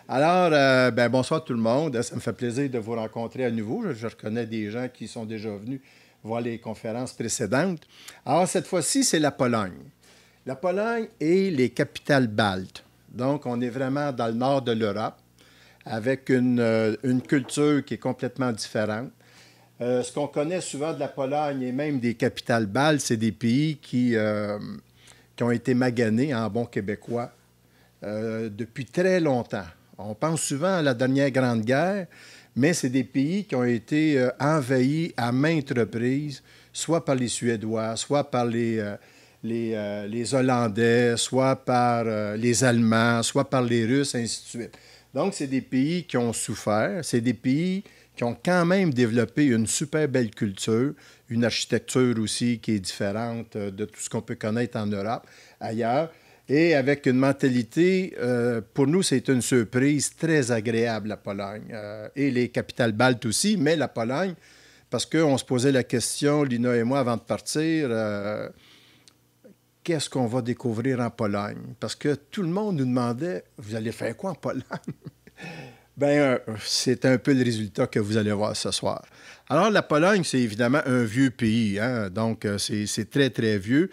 Alors, bonsoir tout le monde. Ça me fait plaisir de vous rencontrer à nouveau. Je reconnais des gens qui sont déjà venus voir les conférences précédentes. Alors, cette fois-ci, c'est la Pologne. La Pologne et les capitales baltes. Donc, on est vraiment dans le nord de l'Europe, avec une culture qui est complètement différente. Ce qu'on connaît souvent de la Pologne et même des capitales baltes, c'est des pays qui ont été maganés en bon québécois depuis très longtemps. On pense souvent à la dernière Grande Guerre, mais c'est des pays qui ont été envahis à maintes reprises, soit par les Suédois, soit par les Hollandais, soit par les Allemands, soit par les Russes, ainsi de suite. Donc, c'est des pays qui ont souffert. C'est des pays qui ont quand même développé une super belle culture, une architecture aussi qui est différente de tout ce qu'on peut connaître en Europe, ailleurs. Et avec une mentalité, pour nous, c'est une surprise très agréable, la Pologne. Et les capitales baltes aussi, mais la Pologne, parce qu'on se posait la question, Lina et moi, avant de partir, qu'est-ce qu'on va découvrir en Pologne? Parce que tout le monde nous demandait, vous allez faire quoi en Pologne? C'est un peu le résultat que vous allez voir ce soir. Alors, la Pologne, c'est évidemment un vieux pays, hein? Donc c'est très, très vieux.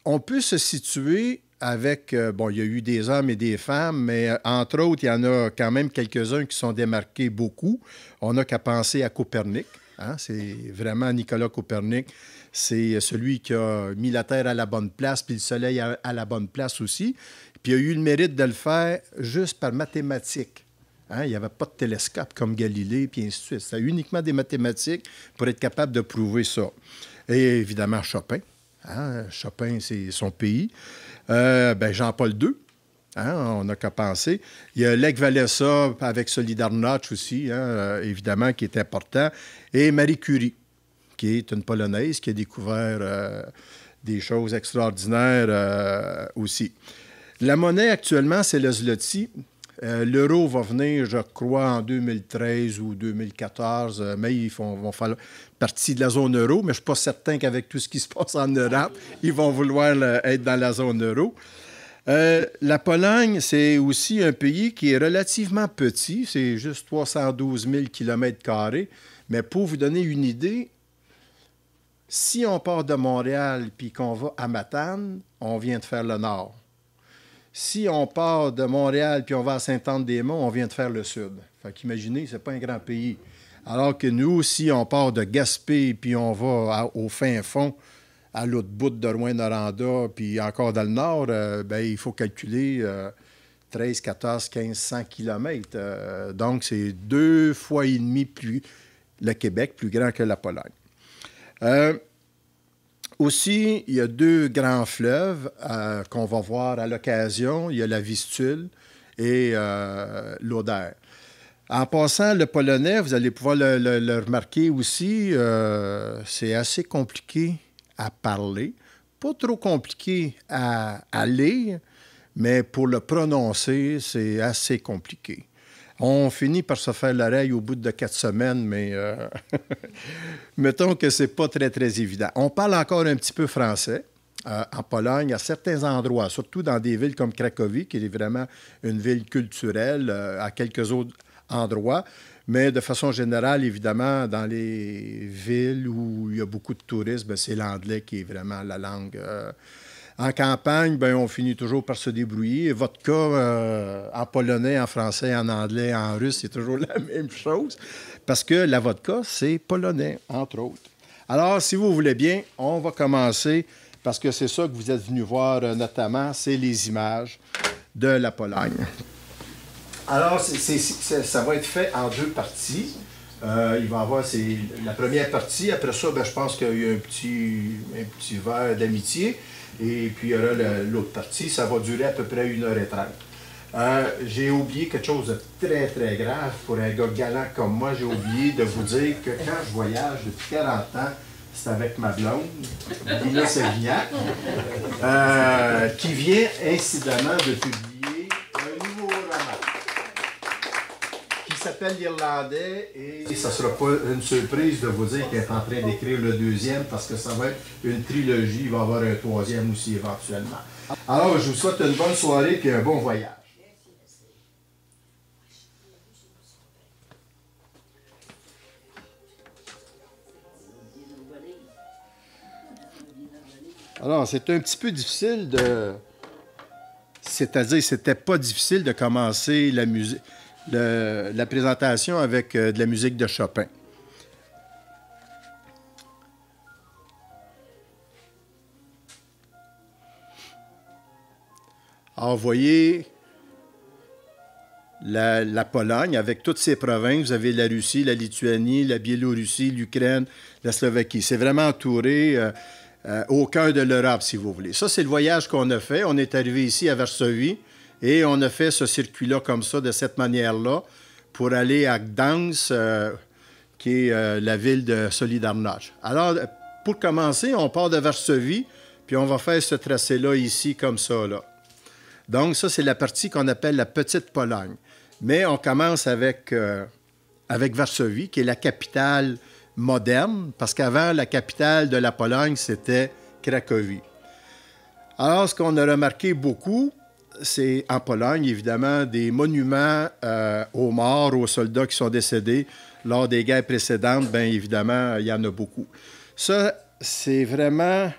On peut se situer avec, il y a eu des hommes et des femmes, mais entre autres, il y en a quand même quelques-uns qui sont démarqués beaucoup. On n'a qu'à penser à Copernic, hein? C'est vraiment Nicolas Copernic. C'est celui qui a mis la Terre à la bonne place, puis le Soleil à la bonne place aussi. Puis il a eu le mérite de le faire juste par mathématiques. Hein? Il n'y avait pas de télescope comme Galilée, puis ainsi de suite. C'était uniquement des mathématiques pour être capable de prouver ça. Et évidemment, Chopin. Hein? Chopin, c'est son pays. Jean-Paul II, hein? On n'a qu'à penser. Il y a Lech Walesa avec Solidarność aussi, hein? Évidemment, qui est important. Et Marie Curie, qui est une Polonaise qui a découvert des choses extraordinaires aussi. La monnaie, actuellement, c'est le zloty. L'euro va venir, je crois, en 2013 ou 2014, mais ils vont faire partie de la zone euro, mais je ne suis pas certain qu'avec tout ce qui se passe en Europe, ils vont vouloir être dans la zone euro. La Pologne, c'est aussi un pays qui est relativement petit, c'est juste 312 000 km², mais pour vous donner une idée, si on part de Montréal puis qu'on va à Matane, on vient de faire le nord. Si on part de Montréal puis on va à Sainte-Anne-des-Monts, on vient de faire le sud. Fait qu'imaginez, c'est pas un grand pays. Alors que nous, si on part de Gaspé puis on va au fin fond, à l'autre bout de Rouyn-Noranda, puis encore dans le nord, il faut calculer 13, 14, 1500 kilomètres. Donc, c'est 2 fois et demi plus le Québec, plus grand que la Pologne. Aussi, il y a 2 grands fleuves qu'on va voir à l'occasion. Il y a la Vistule et l'Oder. En passant, le polonais, vous allez pouvoir le remarquer aussi, c'est assez compliqué à parler. Pas trop compliqué à lire, mais pour le prononcer, c'est assez compliqué. On finit par se faire l'oreille au bout de 4 semaines, mais mettons que c'est pas très, très évident. On parle encore un petit peu français en Pologne, à certains endroits, surtout dans des villes comme Cracovie, qui est vraiment une ville culturelle, à quelques autres endroits. Mais de façon générale, évidemment, dans les villes où il y a beaucoup de tourisme, c'est l'anglais qui est vraiment la langue. En campagne, on finit toujours par se débrouiller. Vodka, en polonais, en français, en anglais, en russe, c'est toujours la même chose. Parce que la vodka, c'est polonais, entre autres. Alors, si vous voulez bien, on va commencer, parce que c'est ça que vous êtes venus voir notamment, c'est les images de la Pologne. Alors, ça va être fait en 2 parties. Il va y avoir la première partie. Après ça, je pense qu'il y a un petit verre d'amitié. Et puis, il y aura l'autre partie. Ça va durer à peu près 1h30. J'ai oublié quelque chose de très, très grave. Pour un gars galant comme moi, j'ai oublié de vous dire que quand je voyage depuis 40 ans, c'est avec ma blonde, Lina Savignac, qui vient incidemment de publier un nouveau roman qui s'appelle l'Irlandais, et ça ne sera pas une surprise de vous dire qu'elle est en train d'écrire le 2e parce que ça va être une trilogie, il va y avoir un 3e aussi éventuellement. Alors, je vous souhaite une bonne soirée et un bon voyage. Alors, c'est un petit peu difficile de... C'est-à-dire, c'était pas difficile de commencer la musique, la présentation avec de la musique de Chopin. Alors, vous voyez la Pologne avec toutes ses provinces. Vous avez la Russie, la Lituanie, la Biélorussie, l'Ukraine, la Slovaquie. C'est vraiment entouré au cœur de l'Europe, si vous voulez. Ça, c'est le voyage qu'on a fait. On est arrivé ici à Varsovie et on a fait ce circuit-là comme ça, de cette manière-là, pour aller à Gdansk, qui est la ville de Solidarność. Alors, pour commencer, on part de Varsovie, puis on va faire ce tracé-là ici, comme ça, là. Donc, ça, c'est la partie qu'on appelle la Petite Pologne. Mais on commence avec Varsovie, qui est la capitale moderne, parce qu'avant, la capitale de la Pologne, c'était Cracovie. Alors, ce qu'on a remarqué beaucoup, c'est en Pologne, évidemment, des monuments aux morts, aux soldats qui sont décédés lors des guerres précédentes. Bien évidemment, il y en a beaucoup. Ça, c'est vraiment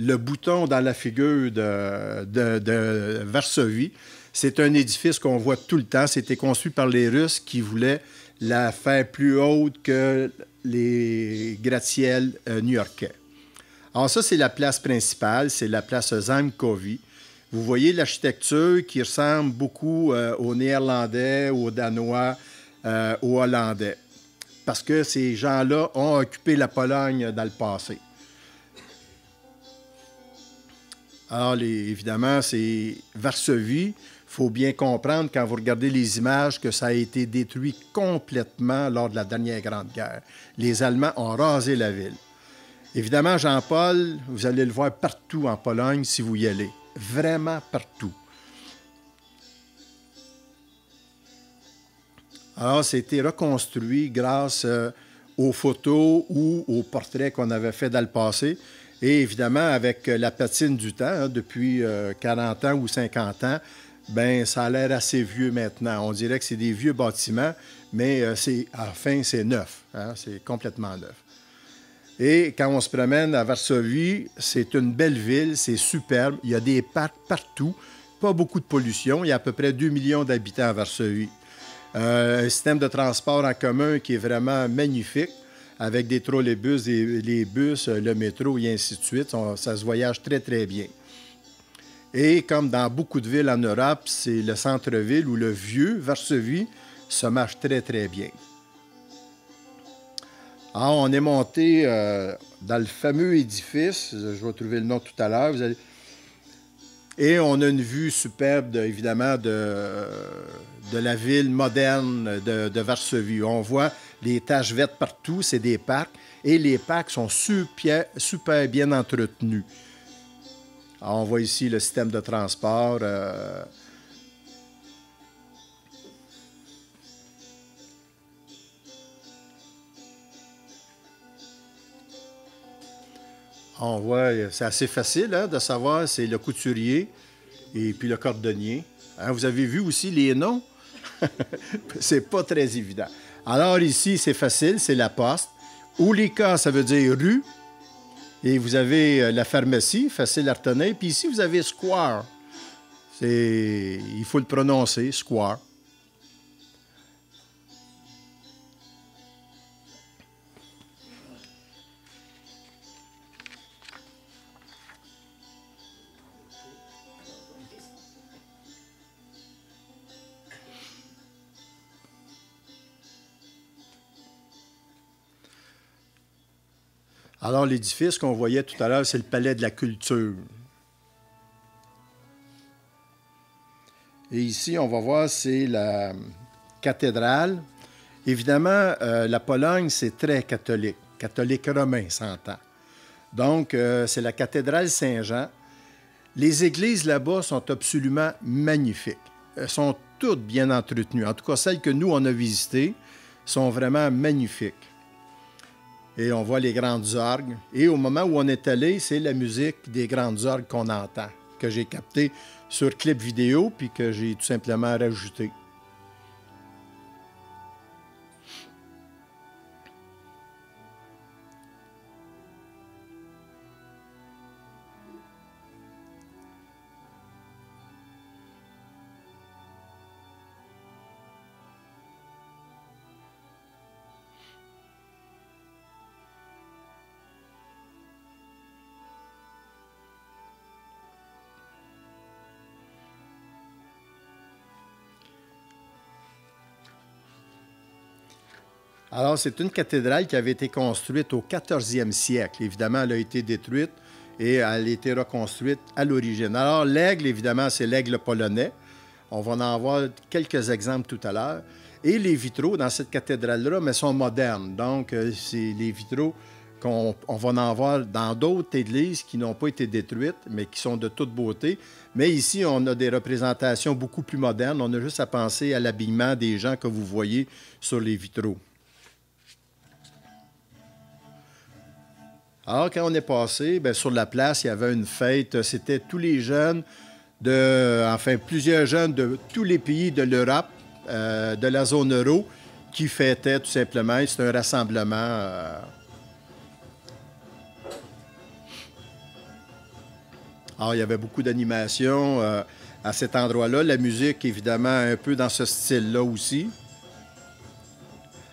le bouton dans la figure de Varsovie. C'est un édifice qu'on voit tout le temps. C'était conçu par les Russes qui voulaient la faire plus haute que les gratte-ciels new-yorkais. Alors ça, c'est la place principale, c'est la place Zamkowie. Vous voyez l'architecture qui ressemble beaucoup aux Néerlandais, aux Danois, aux Hollandais. Parce que ces gens-là ont occupé la Pologne dans le passé. Alors, évidemment, c'est Varsovie. Il faut bien comprendre, quand vous regardez les images, que ça a été détruit complètement lors de la dernière Grande Guerre. Les Allemands ont rasé la ville. Évidemment, Jean-Paul, vous allez le voir partout en Pologne si vous y allez. Vraiment partout. Alors, c'était reconstruit grâce aux photos ou aux portraits qu'on avait fait dans le passé. Et évidemment, avec la patine du temps, hein, depuis 40 ans ou 50 ans, ben ça a l'air assez vieux maintenant. On dirait que c'est des vieux bâtiments, mais enfin, c'est neuf. Hein, c'est complètement neuf. Et quand on se promène à Varsovie, c'est une belle ville, c'est superbe. Il y a des parcs partout, pas beaucoup de pollution. Il y a à peu près 2 millions d'habitants à Varsovie. Un système de transport en commun qui est vraiment magnifique, avec des trolleybus, les bus, le métro et ainsi de suite. Ça se voyage très, très bien. Et comme dans beaucoup de villes en Europe, c'est le centre-ville ou le vieux Varsovie se marche très, très bien. Alors, on est monté dans le fameux édifice, je vais trouver le nom tout à l'heure, et on a une vue superbe, évidemment, de la ville moderne de Varsovie. On voit les taches vertes partout, c'est des parcs, et les parcs sont super bien entretenus. Alors, on voit ici le système de transport. On voit, c'est assez facile hein, de savoir, c'est le couturier et puis le cordonnier. Hein, vous avez vu aussi les noms? C'est pas très évident. Alors ici, c'est facile, c'est la poste. Ulika, ça veut dire rue. Et vous avez la pharmacie, facile à retenir. Puis ici, vous avez square. Il faut le prononcer, square. Alors, l'édifice qu'on voyait tout à l'heure, c'est le Palais de la Culture. Et ici, on va voir, c'est la cathédrale. Évidemment, la Pologne, c'est très catholique. Catholique romain, s'entend. Donc, c'est la cathédrale Saint-Jean. Les églises là-bas sont absolument magnifiques. Elles sont toutes bien entretenues. En tout cas, celles que nous, on a visitées sont vraiment magnifiques. Et on voit les grandes orgues. Et au moment où on est allé, c'est la musique des grandes orgues qu'on entend, que j'ai capté sur clip vidéo, puis que j'ai tout simplement rajouté. Alors, c'est une cathédrale qui avait été construite au 14e siècle. Évidemment, elle a été détruite et elle a été reconstruite à l'origine. Alors, l'aigle, évidemment, c'est l'aigle polonais. On va en voir quelques exemples tout à l'heure. Et les vitraux dans cette cathédrale-là, mais sont modernes. Donc, c'est les vitraux qu'on va en voir dans d'autres églises qui n'ont pas été détruites, mais qui sont de toute beauté. Mais ici, on a des représentations beaucoup plus modernes. On a juste à penser à l'habillement des gens que vous voyez sur les vitraux. Alors, quand on est passé, bien, sur la place, il y avait une fête. C'était tous les jeunes, plusieurs jeunes de tous les pays de l'Europe, de la zone euro, qui fêtaient tout simplement. C'est un rassemblement. Alors, il y avait beaucoup d'animation à cet endroit-là. La musique, évidemment, un peu dans ce style-là aussi.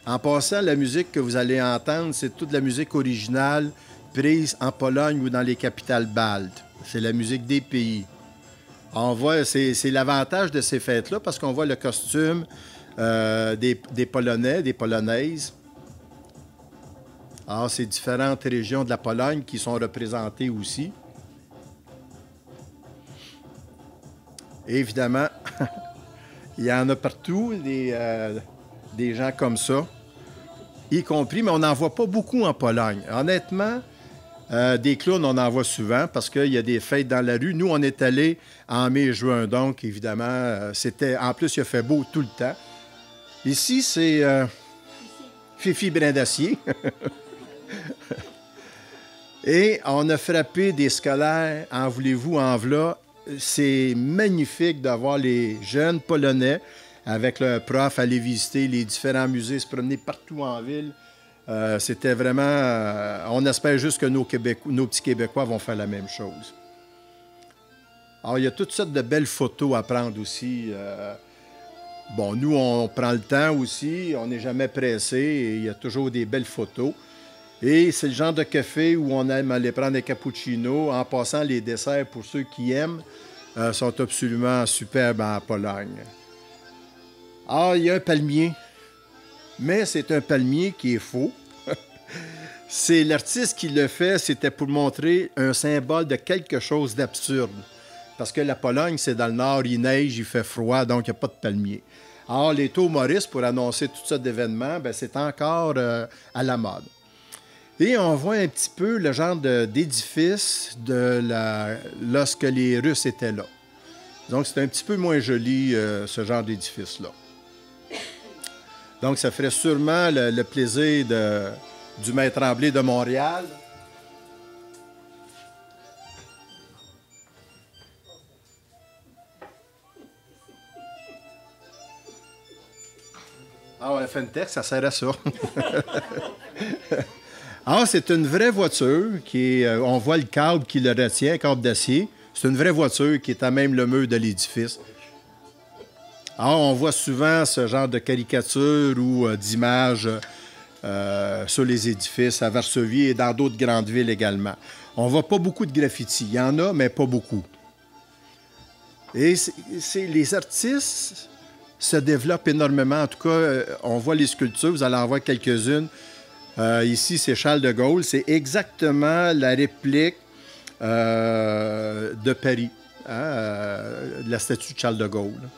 En passant, la musique que vous allez entendre, c'est toute la musique originale prise en Pologne ou dans les capitales baltes. C'est la musique des pays. On voit, c'est l'avantage de ces fêtes-là parce qu'on voit le costume des Polonais, des Polonaises. Alors, c'est différentes régions de la Pologne qui sont représentées aussi. Et évidemment, il y en a partout, des gens comme ça, y compris, mais on n'en voit pas beaucoup en Pologne. Honnêtement, des clowns, on en voit souvent parce qu'il y a des fêtes dans la rue. Nous, on est allés en mai-juin, donc évidemment, en plus, il a fait beau tout le temps. Ici, c'est Fifi Brin d'Acier. Et on a frappé des scolaires, en voulez-vous, en v'là. C'est magnifique de voir les jeunes Polonais avec leur prof aller visiter les différents musées, se promener partout en ville. C'était vraiment... on espère juste que nos petits Québécois vont faire la même chose. Alors, il y a toutes sortes de belles photos à prendre aussi. Bon, nous, on prend le temps aussi. On n'est jamais pressé et il y a toujours des belles photos. Et c'est le genre de café où on aime aller prendre des cappuccinos. En passant, les desserts, pour ceux qui aiment, sont absolument superbes en Pologne. Ah, il y a un palmier. Mais c'est un palmier qui est faux. C'est l'artiste qui le fait, c'était pour montrer un symbole de quelque chose d'absurde. Parce que la Pologne, c'est dans le nord, il neige, il fait froid, donc il n'y a pas de palmier. Alors, les taux Maurice, pour annoncer tout ça d'événements, c'est encore à la mode. Et on voit un petit peu le genre d'édifice lorsque les Russes étaient là. Donc, c'est un petit peu moins joli, ce genre d'édifice-là. Donc, ça ferait sûrement le plaisir du Maître Tremblay de Montréal. Ah, on a fait une texte, ça sert à ça. Ah, c'est une vraie voiture on voit le câble qui le retient, un câble d'acier. C'est une vraie voiture qui est à même le mur de l'édifice. Alors, on voit souvent ce genre de caricature ou d'images sur les édifices à Varsovie et dans d'autres grandes villes également. On ne voit pas beaucoup de graffitis. Il y en a, mais pas beaucoup. Et les artistes se développent énormément. En tout cas, on voit les sculptures. Vous allez en voir quelques-unes. Ici, c'est Charles de Gaulle. C'est exactement la réplique de Paris, de la statue de Charles de Gaulle.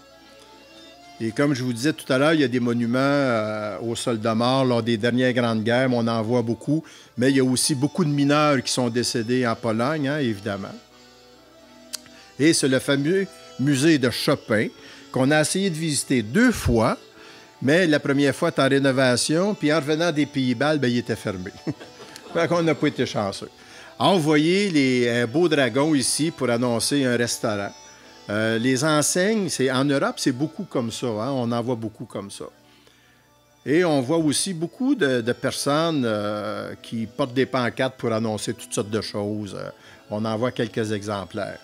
Et comme je vous disais tout à l'heure, il y a des monuments aux soldats morts lors des dernières grandes guerres. On en voit beaucoup. Mais il y a aussi beaucoup de mineurs qui sont décédés en Pologne, évidemment. Et c'est le fameux musée de Chopin qu'on a essayé de visiter 2 fois. Mais la première fois, était en rénovation. Puis en revenant des Pays-Bas, il était fermé. Fait qu'on n'a pas été chanceux. Alors, vous voyez un beau dragon ici pour annoncer un restaurant. Les enseignes, en Europe, c'est beaucoup comme ça. On en voit beaucoup comme ça. Et on voit aussi beaucoup de personnes qui portent des pancartes pour annoncer toutes sortes de choses. On en voit quelques exemplaires.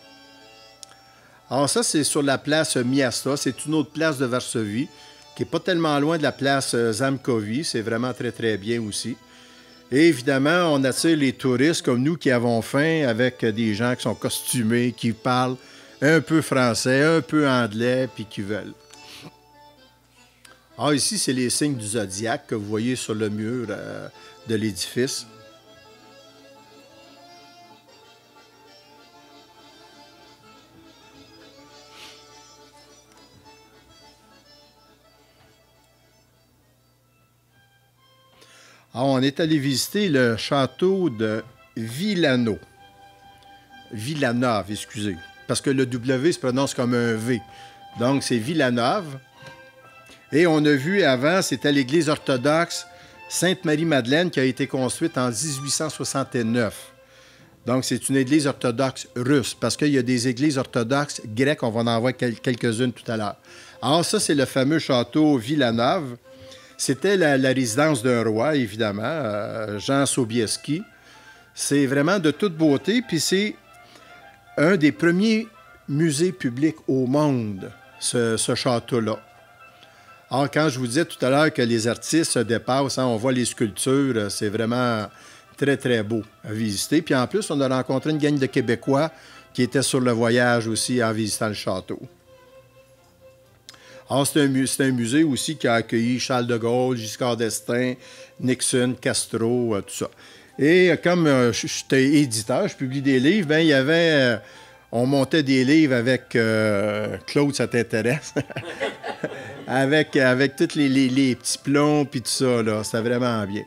Alors ça, c'est sur la place Miasta. C'est une autre place de Varsovie qui n'est pas tellement loin de la place Zamkowie. C'est vraiment très, très bien aussi. Et évidemment, on attire les touristes comme nous qui avons faim avec des gens qui sont costumés, qui parlent un peu français, un peu anglais, puis qui veulent. Ah, ici, c'est les signes du zodiaque que vous voyez sur le mur de l'édifice. Ah, on est allé visiter le château de Villano. Villanove, excusez. Parce que le W se prononce comme un V. Donc, c'est Villanove. Et on a vu avant, c'était l'église orthodoxe Sainte-Marie-Madeleine qui a été construite en 1869. Donc, c'est une église orthodoxe russe parce qu'il y a des églises orthodoxes grecques. On va en voir quelques-unes tout à l'heure. Alors, ça, c'est le fameux château Villanove. C'était la résidence d'un roi, évidemment, Jean Sobieski. C'est vraiment de toute beauté, puis c'est un des premiers musées publics au monde, ce château-là. Alors, quand je vous disais tout à l'heure que les artistes se dépassent, hein, on voit les sculptures, c'est vraiment très, très beau à visiter. Puis en plus, on a rencontré une gang de Québécois qui étaient sur le voyage aussi en visitant le château. Alors, c'est un musée aussi qui a accueilli Charles de Gaulle, Giscard d'Estaing, Nixon, Castro, tout ça. Et comme j'étais éditeur, je publie des livres, bien, il y avait... on montait des livres avec Claude, ça t'intéresse? avec tous les petits plombs puis tout ça, là. C'était vraiment bien.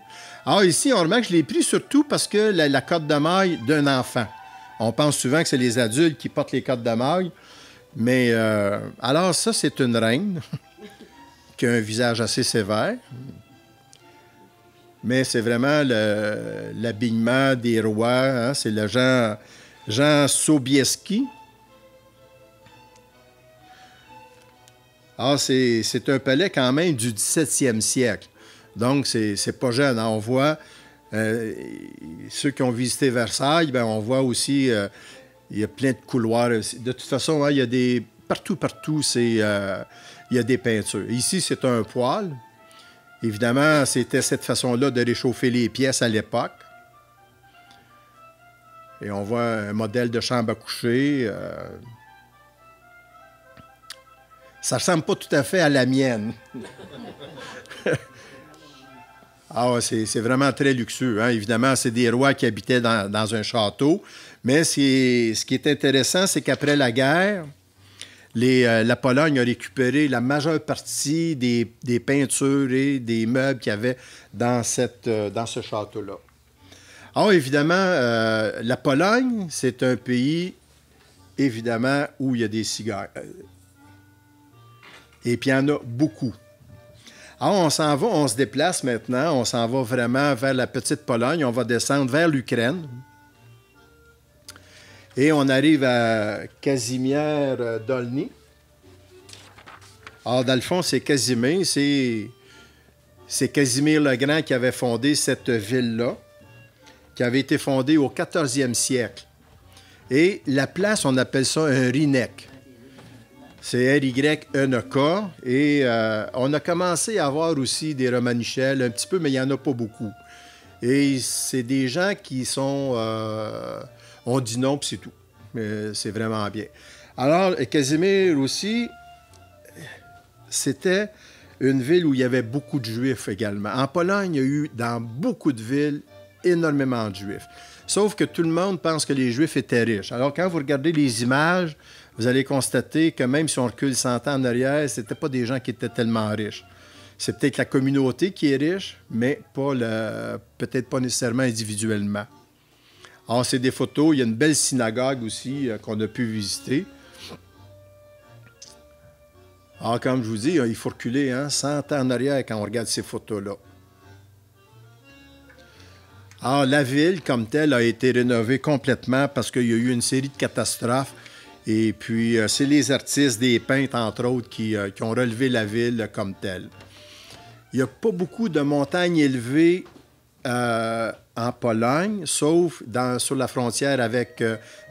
Alors ici, on remarque que je l'ai pris surtout parce que la cotte de maille d'un enfant. On pense souvent que c'est les adultes qui portent les cottes de maille. Mais alors ça, c'est une reine qui a un visage assez sévère. Mais c'est vraiment l'habillement des rois. Hein? C'est le Jean Sobieski. Ah, c'est un palais quand même du 17e siècle. Donc, c'est pas jeune. Hein? On voit, ceux qui ont visité Versailles, bien, on voit aussi, il y a plein de couloirs. De toute façon, hein, il y a des... Partout, il y a des peintures. Ici, c'est un poêle. Évidemment, c'était cette façon-là de réchauffer les pièces à l'époque. Et on voit un modèle de chambre à coucher. Ça ne ressemble pas tout à fait à la mienne. Ah, c'est vraiment très luxueux. Hein? Évidemment, c'est des rois qui habitaient dans un château. Mais ce qui est intéressant, c'est qu'après la guerre, la Pologne a récupéré la majeure partie des peintures et des meubles qu'il y avait dans ce château-là. Alors, évidemment, la Pologne, c'est un pays, évidemment, où il y a des cigares. Et puis, il y en a beaucoup. Alors, on s'en va, on se déplace maintenant, on s'en va vraiment vers la petite Pologne, on va descendre vers l'Ukraine. Et on arrive à Kazimierz Dolny. Alors, dans le fond, c'est Casimir, c'est Casimir le Grand qui avait fondé cette ville-là, qui avait été fondée au 14e siècle. Et la place, on appelle ça un Rynek. C'est R-Y-N-E-K. Et on a commencé à avoir aussi des Romanichels, un petit peu, mais il n'y en a pas beaucoup. Et c'est des gens qui sont... on dit non, puis c'est tout. Mais c'est vraiment bien. Alors, Casimir aussi, c'était une ville où il y avait beaucoup de Juifs également. En Pologne, il y a eu, dans beaucoup de villes, énormément de Juifs. Sauf que tout le monde pense que les Juifs étaient riches. Alors, quand vous regardez les images, vous allez constater que même si on recule 100 ans en arrière, ce n'étaient pas des gens qui étaient tellement riches. C'est peut-être la communauté qui est riche, mais peut-être pas nécessairement individuellement. Alors, c'est des photos. Il y a une belle synagogue aussi qu'on a pu visiter. Alors, comme je vous dis, il faut reculer 100 ans en arrière quand on regarde ces photos-là. Alors, la ville, comme telle, a été rénovée complètement parce qu'il y a eu une série de catastrophes. Et puis, c'est les artistes, des peintres, entre autres, qui ont relevé la ville comme telle. Il n'y a pas beaucoup de montagnes élevées en Pologne, sauf sur la frontière avec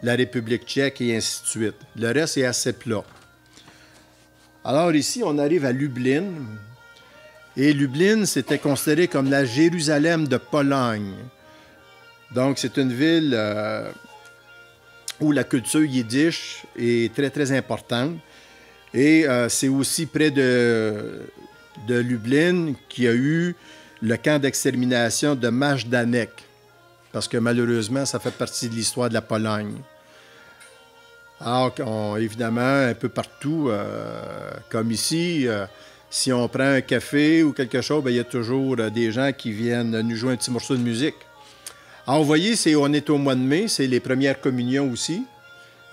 la République tchèque et ainsi de suite. Le reste est assez plat. Alors ici, on arrive à Lublin. Et Lublin, c'était considéré comme la Jérusalem de Pologne. Donc, c'est une ville où la culture yiddish est très, très importante. Et c'est aussi près de de Lublin qui a eu le camp d'extermination de Majdanek, parce que malheureusement, ça fait partie de l'histoire de la Pologne. Alors, évidemment, un peu partout, comme ici, si on prend un café ou quelque chose, bien, il y a toujours des gens qui viennent nous jouer un petit morceau de musique. Alors, vous voyez, on est au mois de mai, c'est les premières communions aussi.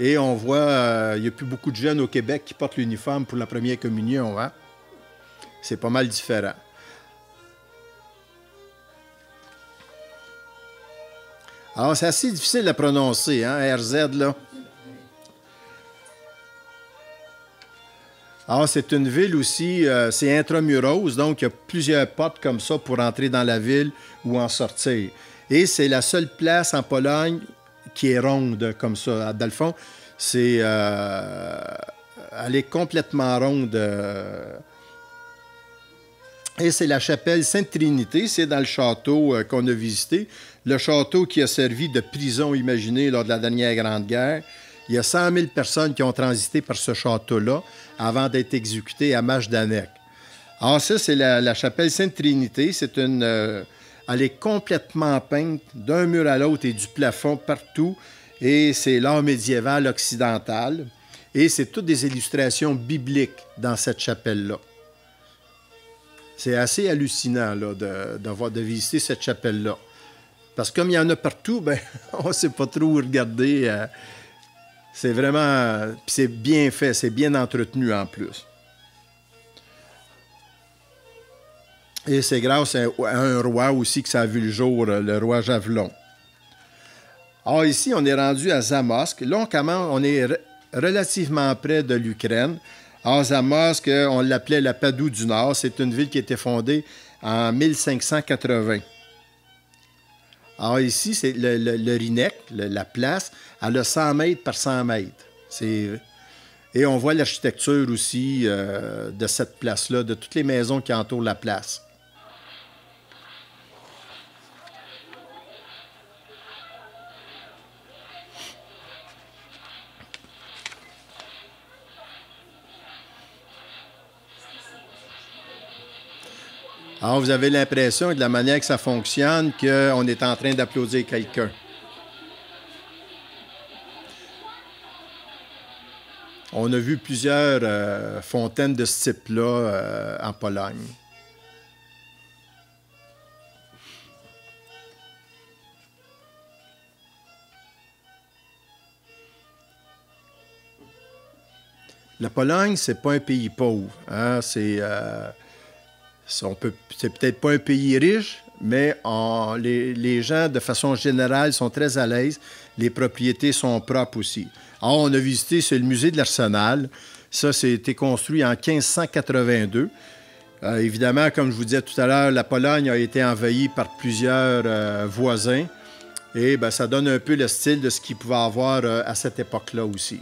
Et on voit, il n'y a plus beaucoup de jeunes au Québec qui portent l'uniforme pour la première communion. Hein? C'est pas mal différent. Alors, c'est assez difficile à prononcer, hein, RZ, là. Alors, c'est une ville aussi, c'est intramuros, donc il y a plusieurs portes comme ça pour entrer dans la ville ou en sortir. Et c'est la seule place en Pologne qui est ronde comme ça. Dans le fond, elle est complètement ronde. Et c'est la chapelle Sainte-Trinité, c'est dans le château qu'on a visité. Le château qui a servi de prison, imaginez, lors de la dernière Grande Guerre. Il y a 100 000 personnes qui ont transité par ce château-là avant d'être exécutées à Majdanek. Alors ça, c'est la chapelle Sainte-Trinité. C'est elle est complètement peinte d'un mur à l'autre et du plafond partout. Et c'est l'art médiéval occidental. Et c'est toutes des illustrations bibliques dans cette chapelle-là. C'est assez hallucinant là, de visiter cette chapelle-là. Parce que comme il y en a partout, ben, on ne sait pas trop où regarder. C'est vraiment... c'est bien fait, c'est bien entretenu en plus. Et c'est grâce à un roi aussi que ça a vu le jour, le roi Javelon. Alors ici, on est rendu à Zamosk. Là, on est relativement près de l'Ukraine. Alors Zamosk, on l'appelait la Padoue du Nord. C'est une ville qui a été fondée en 1580. Alors ici, c'est le Rinek, la place, elle a 100 mètres par 100 mètres. Et on voit l'architecture aussi de cette place-là, de toutes les maisons qui entourent la place. Alors, vous avez l'impression, de la manière que ça fonctionne, qu'on est en train d'applaudir quelqu'un. On a vu plusieurs fontaines de ce type-là en Pologne. La Pologne, c'est pas un pays pauvre. Hein? C'est peut-être pas un pays riche, mais les gens, de façon générale, sont très à l'aise. Les propriétés sont propres aussi. Alors, on a visité, c'est le musée de l'Arsenal. Ça, été construit en 1582. Évidemment, comme je vous disais tout à l'heure, la Pologne a été envahie par plusieurs voisins. Et bien, ça donne un peu le style de ce qu'il pouvait avoir à cette époque-là aussi.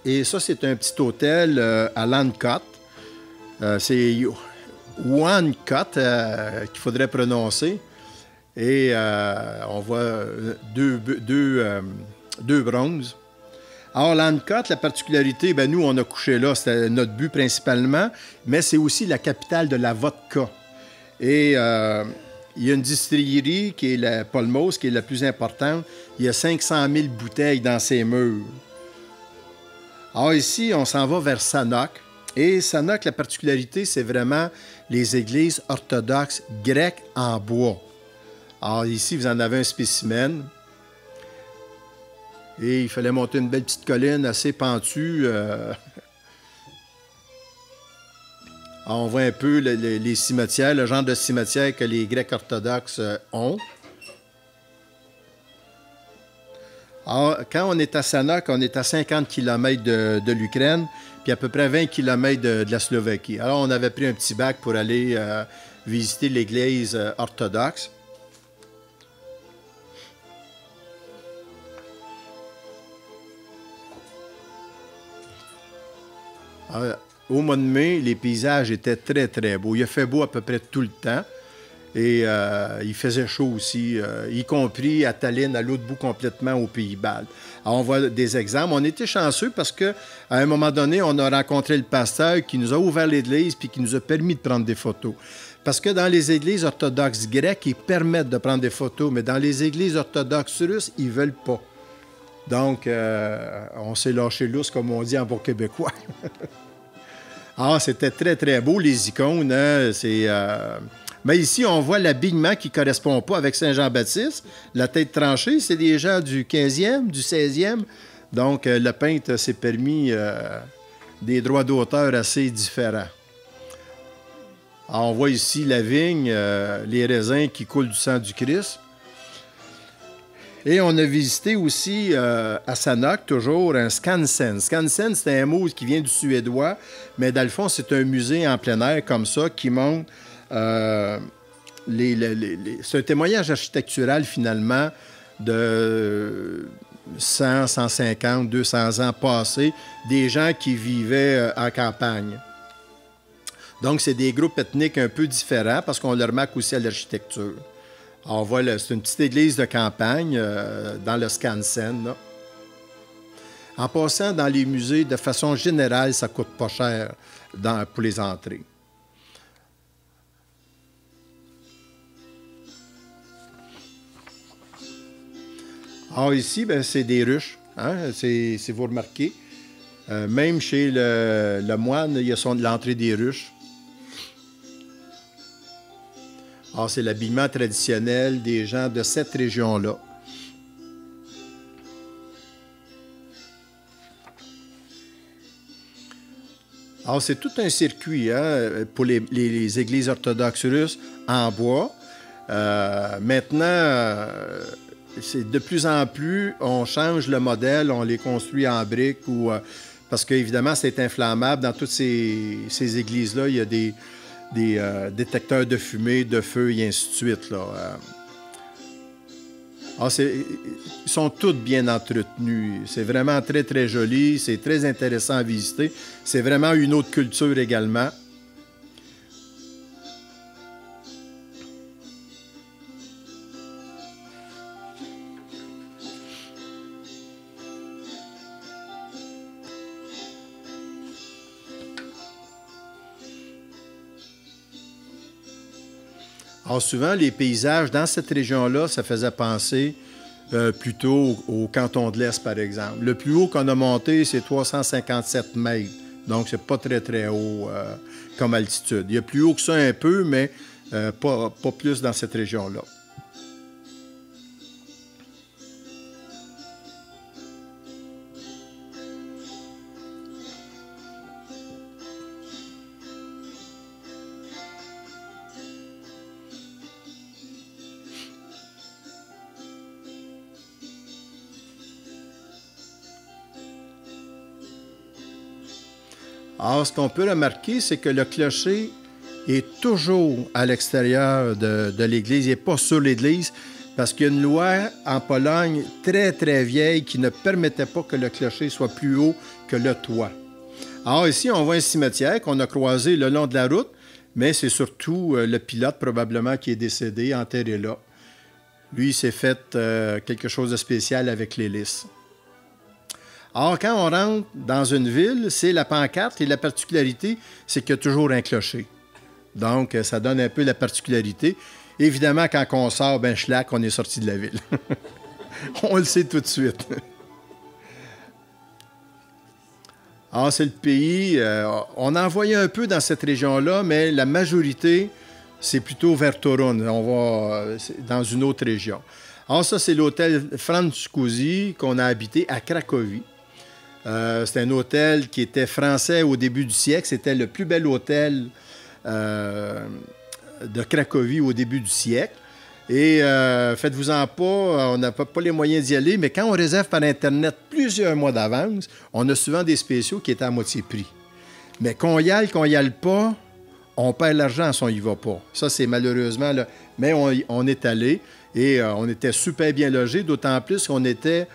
Et ça, c'est un petit hôtel à Lankot. C'est Wankot qu'il faudrait prononcer. Et on voit deux bronzes. Alors, Lankot, la particularité, ben, nous, on a couché là, c'était notre but principalement, mais c'est aussi la capitale de la vodka. Et il y a une distillerie qui est la Polmos, qui est la plus importante. Il y a 500 000 bouteilles dans ses murs. Alors ici, on s'en va vers Sanok. Et Sanok, la particularité, c'est vraiment les églises orthodoxes grecques en bois. Alors ici, vous en avez un spécimen. Et il fallait monter une belle petite colline assez pentue. Alors, on voit un peu les cimetières, le genre de cimetière que les Grecs orthodoxes ont. Alors, quand on est à Sanok, on est à 50 km de l'Ukraine, puis à peu près 20 km de la Slovaquie. Alors, on avait pris un petit bac pour aller visiter l'église orthodoxe. Alors, au mois de mai, les paysages étaient très, très beaux. Il a fait beau à peu près tout le temps. Et il faisait chaud aussi, y compris à Tallinn, à l'autre bout complètement au Pays-Baltes. Alors, on voit des exemples. On était chanceux parce qu'à un moment donné, on a rencontré le pasteur qui nous a ouvert l'église puis qui nous a permis de prendre des photos. Parce que dans les églises orthodoxes grecques, ils permettent de prendre des photos, mais dans les églises orthodoxes russes, ils ne veulent pas. Donc, on s'est lâché lousse, comme on dit en bon québécois. Ah, c'était très, très beau, les icônes. Hein? Mais ici, on voit l'habillement qui ne correspond pas avec Saint-Jean-Baptiste. La tête tranchée, c'est des gens du 15e, du 16e. Donc, le peintre s'est permis des droits d'auteur assez différents. Alors, on voit ici la vigne, les raisins qui coulent du sang du Christ. Et on a visité aussi à Sanok, toujours, un Skansen. Skansen, c'est un mot qui vient du suédois, mais dans le fond, c'est un musée en plein air comme ça qui montre... c'est un témoignage architectural, finalement, de 100, 150, 200 ans passés, des gens qui vivaient en campagne. Donc, c'est des groupes ethniques un peu différents parce qu'on le remarque aussi à l'architecture. Alors, voilà, c'est une petite église de campagne dans le Skansen. Là. En passant dans les musées, de façon générale, ça ne coûte pas cher pour les entrées. Alors ici, ben, c'est des ruches, hein? Si vous remarquez. Même chez le moine, il y a l'entrée des ruches. Alors, c'est l'habillement traditionnel des gens de cette région-là. Alors, c'est tout un circuit hein, pour les églises orthodoxes russes en bois. Maintenant, c'est de plus en plus, on change le modèle, on les construit en briques ou parce qu'évidemment, c'est inflammable. Dans toutes ces églises-là, il y a des détecteurs de fumée, de feu et ainsi de suite. Là. Alors, ils sont toutes bien entretenus. C'est vraiment très, très joli. C'est très intéressant à visiter. C'est vraiment une autre culture également. Alors souvent, les paysages dans cette région-là, ça faisait penser plutôt au canton de l'Est, par exemple. Le plus haut qu'on a monté, c'est 357 mètres. Donc, c'est pas très, très haut comme altitude. Il y a plus haut que ça un peu, mais pas plus dans cette région-là. Alors, ce qu'on peut remarquer, c'est que le clocher est toujours à l'extérieur de l'église, il n'est pas sur l'église, parce qu'il y a une loi en Pologne très, très vieille qui ne permettait pas que le clocher soit plus haut que le toit. Alors ici, on voit un cimetière qu'on a croisé le long de la route, mais c'est surtout le pilote probablement qui est décédé, enterré là. Lui, il s'est fait quelque chose de spécial avec l'hélice. Alors, quand on rentre dans une ville, c'est la pancarte et la particularité, c'est qu'il y a toujours un clocher. Donc, ça donne un peu la particularité. Évidemment, quand on sort, ben schlac, on est sorti de la ville. On le sait tout de suite. Alors, c'est le pays. On en voyait un peu dans cette région-là, mais la majorité, c'est plutôt vers Torun. On va dans une autre région. Alors, ça, c'est l'hôtel Francuzzi qu'on a habité à Cracovie. C'est un hôtel qui était français au début du siècle. C'était le plus bel hôtel de Cracovie au début du siècle. Et faites-vous-en pas, on n'a pas les moyens d'y aller, mais quand on réserve par Internet plusieurs mois d'avance, on a souvent des spéciaux qui étaient à moitié prix. Mais qu'on y aille pas, on perd l'argent si on y va pas. Ça, c'est malheureusement... Là. Mais on est allé et on était super bien logés, d'autant plus qu'on était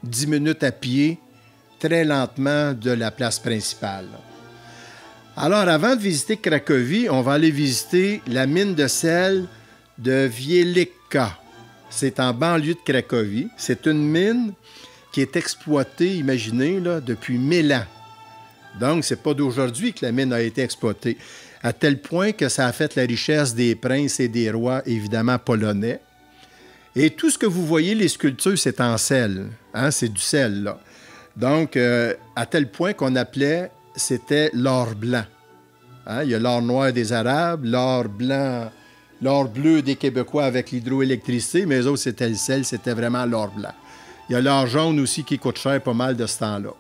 10 minutes à pied, très lentement, de la place principale. Alors, avant de visiter Cracovie, on va aller visiter la mine de sel de Wielika. C'est en banlieue de Cracovie. C'est une mine qui est exploitée, imaginez, là, depuis 1000 ans. Donc, c'est pas d'aujourd'hui que la mine a été exploitée, à tel point que ça a fait la richesse des princes et des rois, évidemment polonais. Et tout ce que vous voyez, les sculptures, c'est en sel. Hein? C'est du sel, là. Donc, à tel point qu'on appelait, c'était l'or blanc. Hein? Il y a l'or noir des Arabes, l'or blanc, l'or bleu des Québécois avec l'hydroélectricité, mais eux autres, c'était le sel, c'était vraiment l'or blanc. Il y a l'or jaune aussi qui coûte cher pas mal de ce temps-là.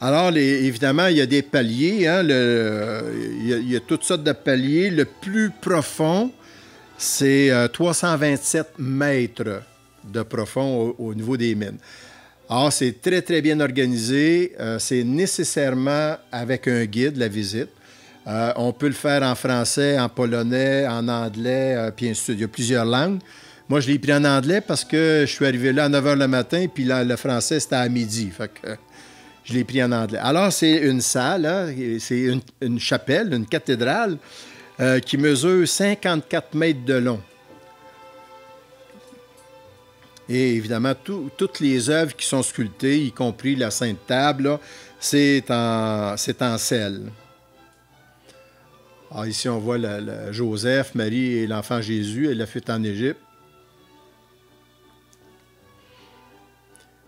Alors, évidemment, il y a des paliers. Hein? Il y a toutes sortes de paliers. Le plus profond, c'est 327 mètres de profond au niveau des mines. Alors, c'est très, très bien organisé. C'est nécessairement avec un guide, la visite. On peut le faire en français, en polonais, en anglais, puis ainsi de suite. Il y a plusieurs langues. Moi, je l'ai pris en anglais parce que je suis arrivé là à 9 h le matin, puis là, le français, c'était à midi. Fait que je l'ai pris en anglais. Alors, c'est une salle, hein, c'est une chapelle, une cathédrale, qui mesure 54 mètres de long. Et évidemment, toutes les œuvres qui sont sculptées, y compris la Sainte Table, là, c'est en sel. Alors ici, on voit Joseph, Marie et l'enfant Jésus et la fuite en Égypte.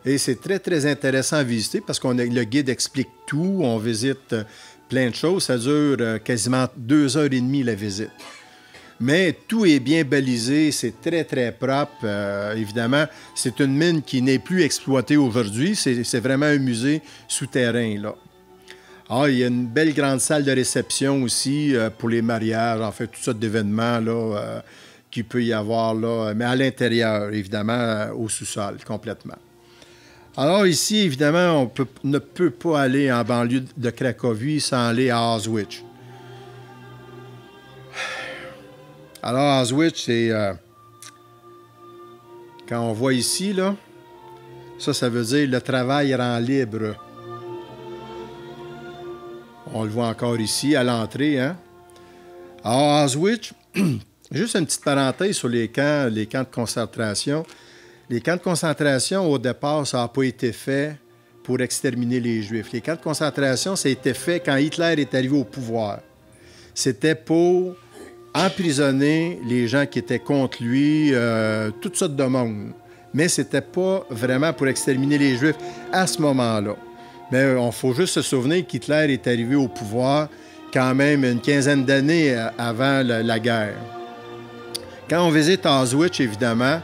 Et c'est très, très intéressant à visiter parce que le guide explique tout. On visite plein de choses. Ça dure quasiment 2h30 la visite. Mais tout est bien balisé, c'est très, très propre. Évidemment, c'est une mine qui n'est plus exploitée aujourd'hui. C'est vraiment un musée souterrain, là. Ah, il y a une belle grande salle de réception aussi pour les mariages, en fait, toutes sortes d'événements là, qu'il peut y avoir là, mais à l'intérieur, évidemment, au sous-sol, complètement. Alors ici, évidemment, ne peut pas aller en banlieue de Cracovie sans aller à Auschwitz. Alors, Auschwitz, c'est... quand on voit ici, là, ça veut dire le travail rend libre. On le voit encore ici, à l'entrée. Hein? Alors, Auschwitz, juste une petite parenthèse sur les camps de concentration. Les camps de concentration, au départ, ça n'a pas été fait pour exterminer les Juifs. Les camps de concentration, ça a été fait quand Hitler est arrivé au pouvoir. C'était pour emprisonner les gens qui étaient contre lui, toutes sortes de monde. Mais ce n'était pas vraiment pour exterminer les Juifs à ce moment-là. Mais il faut juste se souvenir qu'Hitler est arrivé au pouvoir quand même une quinzaine d'années avant la guerre. Quand on visite Auschwitz, évidemment,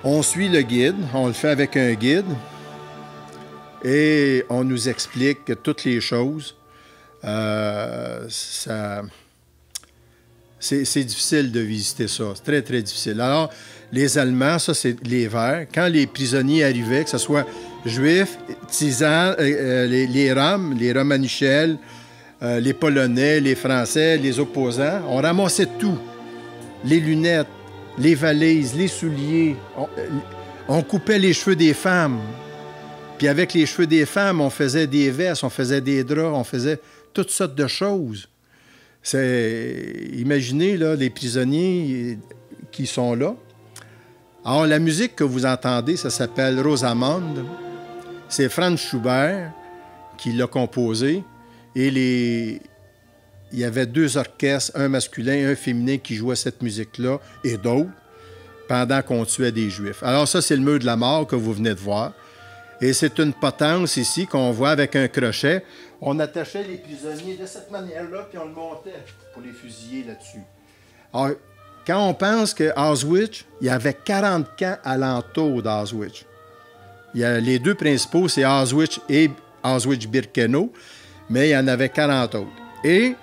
on suit le guide, on le fait avec un guide et on nous explique toutes les choses. C'est difficile de visiter ça. C'est très, très difficile. Alors, les Allemands, ça, c'est les Verts. Quand les prisonniers arrivaient, que ce soit juifs, tisans, les Roms, les Romanichels, les Polonais, les Français, les opposants, on ramassait tout. Les lunettes, les valises, les souliers. On coupait les cheveux des femmes. Puis avec les cheveux des femmes, on faisait des vestes, on faisait des draps, on faisait toutes sortes de choses. Imaginez là, les prisonniers qui sont là. Alors, la musique que vous entendez, ça s'appelle Rosamunde. C'est Franz Schubert qui l'a composée. Et il y avait 2 orchestres, un masculin et un féminin, qui jouaient cette musique-là, et d'autres, pendant qu'on tuait des Juifs. Alors ça, c'est le mur de la mort que vous venez de voir. Et c'est une potence ici qu'on voit avec un crochet. On attachait les prisonniers de cette manière-là, puis on le montait pour les fusiller là-dessus. Alors, quand on pense qu'à Auschwitz, il y avait 40 camps alentour d'Auschwitz. Les 2 principaux, c'est Auschwitz et Auschwitz-Birkenau, mais il y en avait 40 autres. Et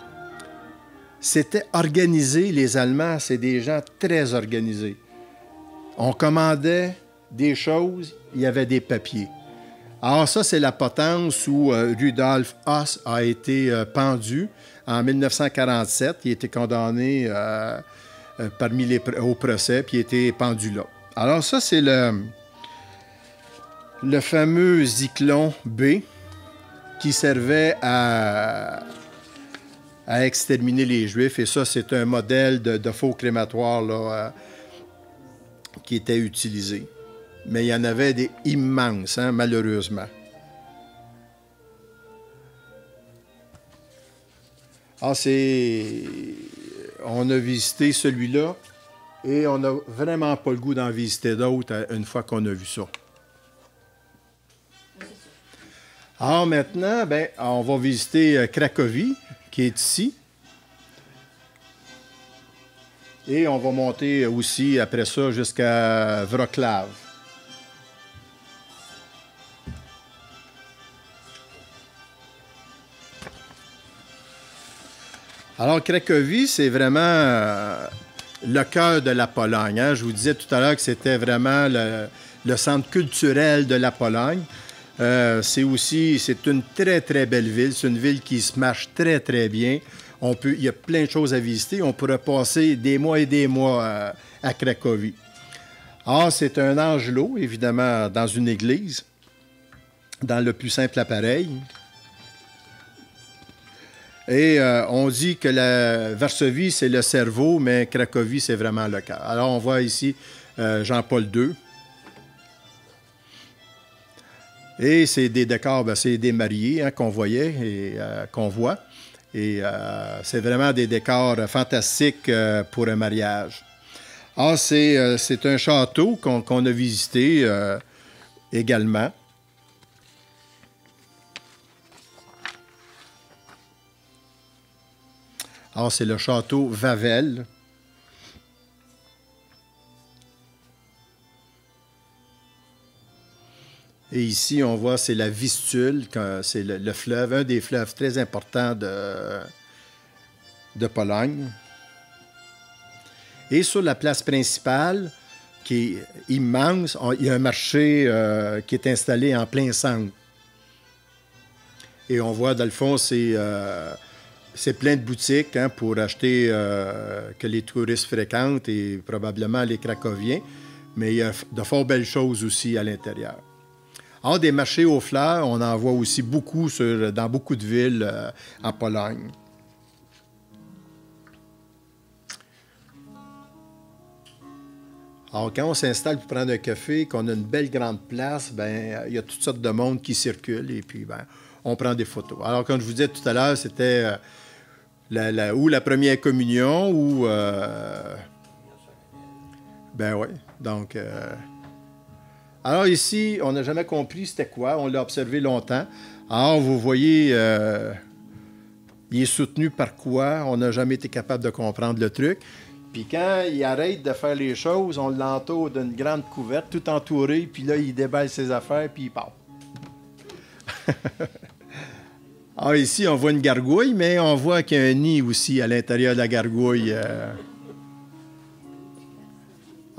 c'était organisé, les Allemands, c'est des gens très organisés. On commandait des choses, il y avait des papiers. Alors ça, c'est la potence où Rudolf Höss a été pendu en 1947. Il a été condamné au procès, puis il a été pendu là. Alors ça, c'est le fameux Zyklon B. qui servait à exterminer les Juifs. Et ça, c'est un modèle de faux crématoire là, qui était utilisé. Mais il y en avait des immenses, hein, malheureusement. Ah, on a visité celui-là et on n'a vraiment pas le goût d'en visiter d'autres une fois qu'on a vu ça. Alors maintenant, ben, on va visiter Cracovie, qui est ici. Et on va monter aussi, après ça, jusqu'à Wrocław. Alors, Cracovie, c'est vraiment le cœur de la Pologne. Hein? Je vous disais tout à l'heure que c'était vraiment le centre culturel de la Pologne. C'est une très, très belle ville. C'est une ville qui se marche très, très bien. Il y a plein de choses à visiter. On pourrait passer des mois et des mois à Cracovie. Alors, c'est un angelo, évidemment, dans une église, dans le plus simple appareil. Et on dit que la Varsovie, c'est le cerveau, mais Cracovie, c'est vraiment le cœur. Alors, on voit ici Jean-Paul II. Et c'est des décors, ben, c'est des mariés hein, qu'on voyait et qu'on voit. Et c'est vraiment des décors fantastiques pour un mariage. Alors, c'est un château qu'on a visité également. Alors, c'est le château Wawel. Et ici, on voit, c'est la Vistule, c'est le fleuve, un des fleuves très importants de Pologne. Et sur la place principale, qui est immense, il y a un marché qui est installé en plein centre. Et on voit, dans le fond, c'est plein de boutiques hein, pour acheter que les touristes fréquentent et probablement les Cracoviens. Mais il y a de fort belles choses aussi à l'intérieur. Alors, des marchés aux fleurs, on en voit aussi beaucoup dans beaucoup de villes en Pologne. Alors, quand on s'installe pour prendre un café, qu'on a une belle grande place, ben il y a toutes sortes de monde qui circulent et puis ben, on prend des photos. Alors, comme je vous disais tout à l'heure, c'était ou la première communion ou... ben oui, donc... Alors ici, on n'a jamais compris c'était quoi. On l'a observé longtemps. Alors, vous voyez, il est soutenu par quoi? On n'a jamais été capable de comprendre le truc. Puis quand il arrête de faire les choses, on l'entoure d'une grande couverte, tout entouré, puis là, il déballe ses affaires, puis il part. Alors ici, on voit une gargouille, mais on voit qu'il y a un nid aussi à l'intérieur de la gargouille.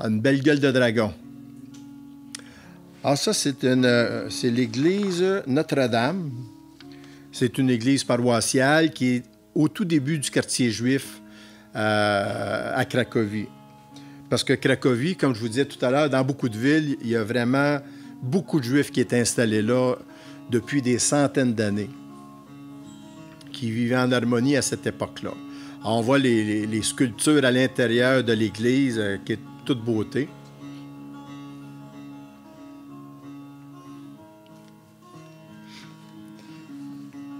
Une belle gueule de dragon. Alors ça, c'est l'église Notre-Dame. C'est une église paroissiale qui est au tout début du quartier juif à Cracovie. Parce que Cracovie, comme je vous disais tout à l'heure, dans beaucoup de villes, il y a vraiment beaucoup de Juifs qui étaient installés là depuis des centaines d'années, qui vivaient en harmonie à cette époque-là. Alors, on voit les sculptures à l'intérieur de l'église, qui est toute beauté.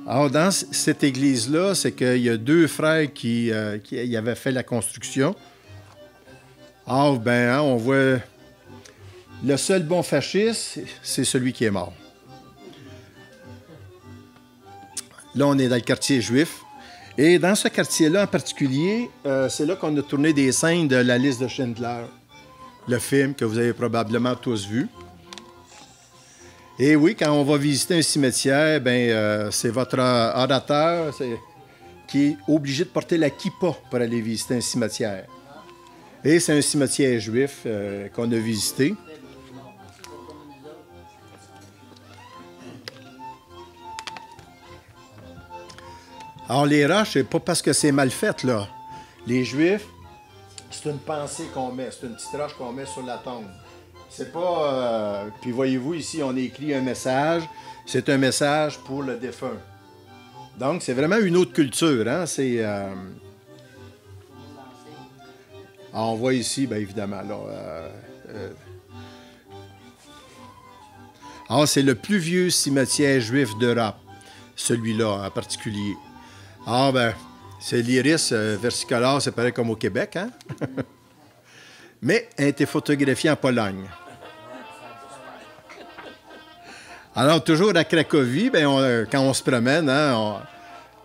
Alors, dans cette église-là, c'est qu'il y a deux frères qui avaient fait la construction. Alors, ben, hein, on voit le seul bon fasciste, c'est celui qui est mort. Là, on est dans le quartier juif. Et dans ce quartier-là en particulier, c'est là qu'on a tourné des scènes de La liste de Schindler, le film que vous avez probablement tous vu. Et oui, quand on va visiter un cimetière, ben, c'est votre orateur qui est obligé de porter la kippa pour aller visiter un cimetière. Et c'est un cimetière juif qu'on a visité. Alors, les roches, c'est pas parce que c'est mal fait, là. Les Juifs, c'est une pensée qu'on met, c'est une petite roche qu'on met sur la tombe. C'est pas... puis voyez-vous, ici, on a écrit un message. C'est un message pour le défunt. Donc, c'est vraiment une autre culture. Hein? C'est... on voit ici, bien évidemment, là... c'est le plus vieux cimetière juif d'Europe, celui-là en particulier. C'est l'iris versicolare, c'est pareil comme au Québec, hein? Mais elle a été photographiée en Pologne. Alors, toujours à Cracovie, quand on se promène, hein,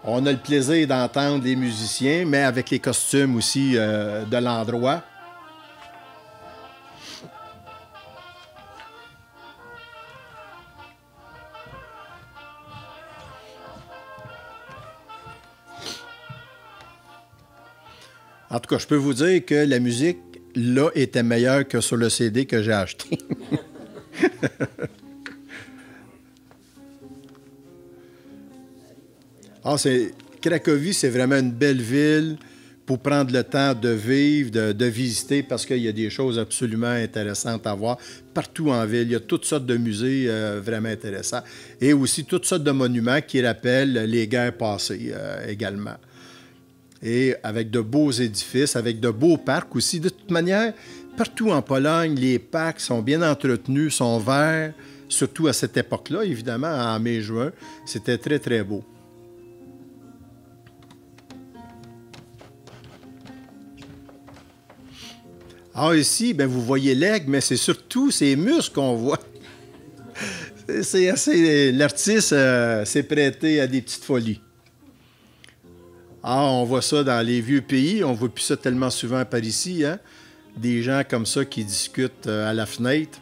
on a le plaisir d'entendre les musiciens, mais avec les costumes aussi de l'endroit. En tout cas, je peux vous dire que la musique, là, était meilleure que sur le CD que j'ai acheté. Cracovie, c'est vraiment une belle ville pour prendre le temps de vivre, de visiter, parce qu'il y a des choses absolument intéressantes à voir partout en ville. Il y a toutes sortes de musées vraiment intéressants et aussi toutes sortes de monuments qui rappellent les guerres passées également. Et avec de beaux édifices, avec de beaux parcs aussi. De toute manière, partout en Pologne, les parcs sont bien entretenus, sont verts, surtout à cette époque-là, évidemment, en mai-juin. C'était très, très beau. Ici, vous voyez l'aigle, mais c'est surtout ses muscles qu'on voit. C'est assez... L'artiste s'est prêté à des petites folies. On voit ça dans les vieux pays. On ne voit plus ça tellement souvent par ici, hein? Des gens comme ça qui discutent à la fenêtre.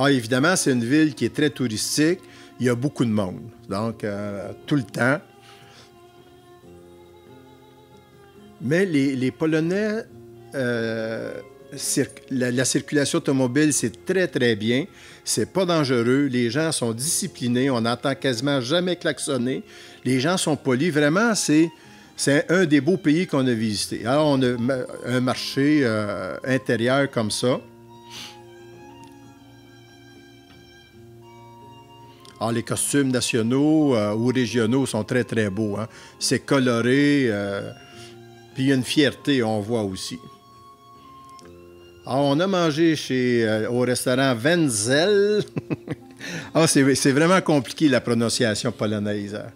Évidemment, c'est une ville qui est très touristique. Il y a beaucoup de monde. Donc, tout le temps. Mais les Polonais, la circulation automobile, c'est très, très bien. C'est pas dangereux. Les gens sont disciplinés. On n'entend quasiment jamais klaxonner. Les gens sont polis. Vraiment, c'est un des beaux pays qu'on a visité. Alors, on a un marché intérieur comme ça. Les costumes nationaux ou régionaux sont très, très beaux. Hein? C'est coloré. Puis il y a une fierté, on voit aussi. On a mangé au restaurant Wenzel. C'est vraiment compliqué, la prononciation polonaise. Hein?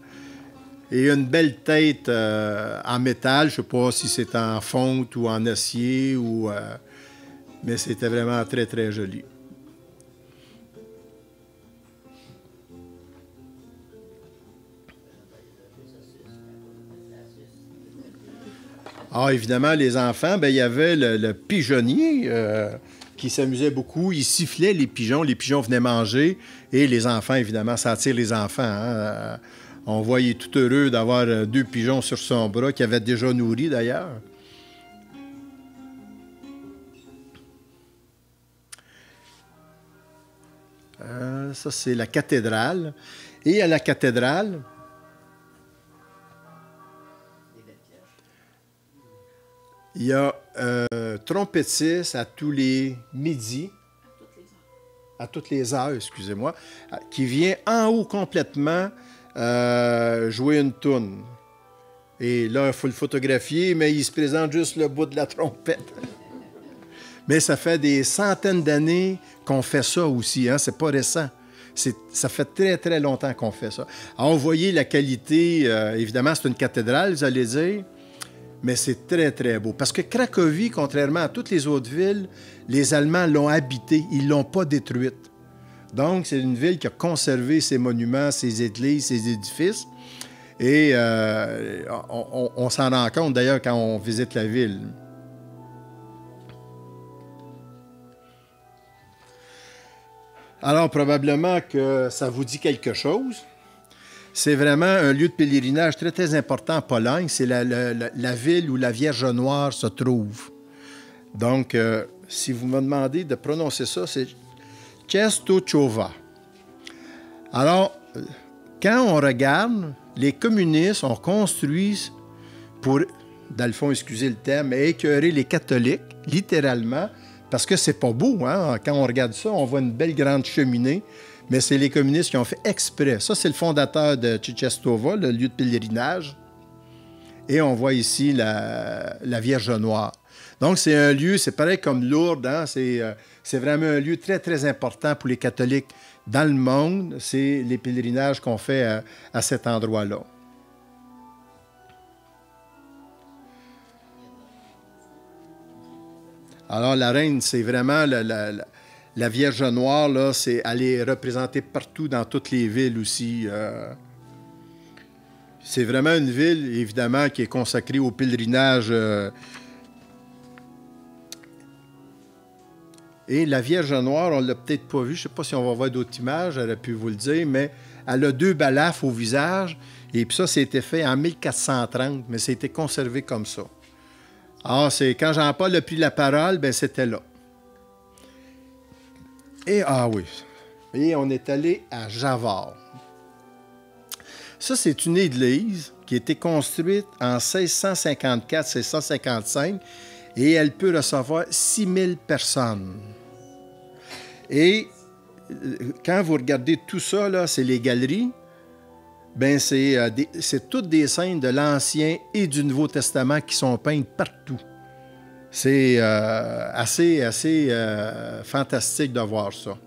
Et une belle tête en métal. Je ne sais pas si c'est en fonte ou en acier, mais c'était vraiment très, très joli. Évidemment, les enfants, il y avait le pigeonnier qui s'amusait beaucoup. Il sifflait les pigeons venaient manger. Et les enfants, évidemment, ça attire les enfants. Hein? On voyait tout heureux d'avoir 2 pigeons sur son bras qui avaient déjà nourri, d'ailleurs. Ça, c'est la cathédrale. Et à la cathédrale... Il y a trompettiste à tous les midis, à toutes les heures, excusez-moi, qui vient en haut complètement jouer une toune. Et là, il faut le photographier, mais il se présente juste le bout de la trompette. Mais ça fait des centaines d'années qu'on fait ça aussi, hein? C'est pas récent. Ça fait très, très longtemps qu'on fait ça. Alors, vous voyez la qualité, évidemment, c'est une cathédrale, vous allez dire, mais c'est très, très beau. Parce que Cracovie, contrairement à toutes les autres villes, les Allemands l'ont habitée, ils ne l'ont pas détruite. Donc, c'est une ville qui a conservé ses monuments, ses églises, ses édifices. Et on s'en rend compte d'ailleurs quand on visite la ville. Alors, probablement que ça vous dit quelque chose. C'est vraiment un lieu de pèlerinage très, très important en Pologne. C'est la ville où la Vierge Noire se trouve. Donc, si vous me demandez de prononcer ça, c'est Częstochowa. Alors, quand on regarde, les communistes ont construit pour dans le fond, excusez le terme, écœurer les catholiques, littéralement, parce que c'est pas beau, hein? Quand on regarde ça, on voit une belle grande cheminée, mais c'est les communistes qui ont fait exprès. Ça, c'est le fondateur de Tchétchestova, le lieu de pèlerinage. Et on voit ici la Vierge Noire. Donc, c'est un lieu, c'est pareil comme Lourdes, hein? C'est vraiment un lieu très, très important pour les catholiques dans le monde. C'est les pèlerinages qu'on fait à cet endroit-là. Alors, la reine, c'est vraiment la Vierge Noire, là, elle est représentée partout dans toutes les villes aussi. C'est vraiment une ville, évidemment, qui est consacrée au pèlerinage. Et la Vierge Noire, on ne l'a peut-être pas vue. Je ne sais pas si on va voir d'autres images, j'aurais pu vous le dire, mais elle a 2 balafres au visage. Et puis ça, c'était fait en 1430, mais c'était conservé comme ça. Alors, quand Jean-Paul a pris la parole, bien, c'était là. Et, oui. Et on est allé à Javard. Ça, c'est une église qui a été construite en 1654-1655 et elle peut recevoir 6000 personnes. Et quand vous regardez tout ça, là, c'est les galeries, bien, c'est toutes des scènes de l'Ancien et du Nouveau Testament qui sont peintes partout. C'est assez fantastique de voir ça.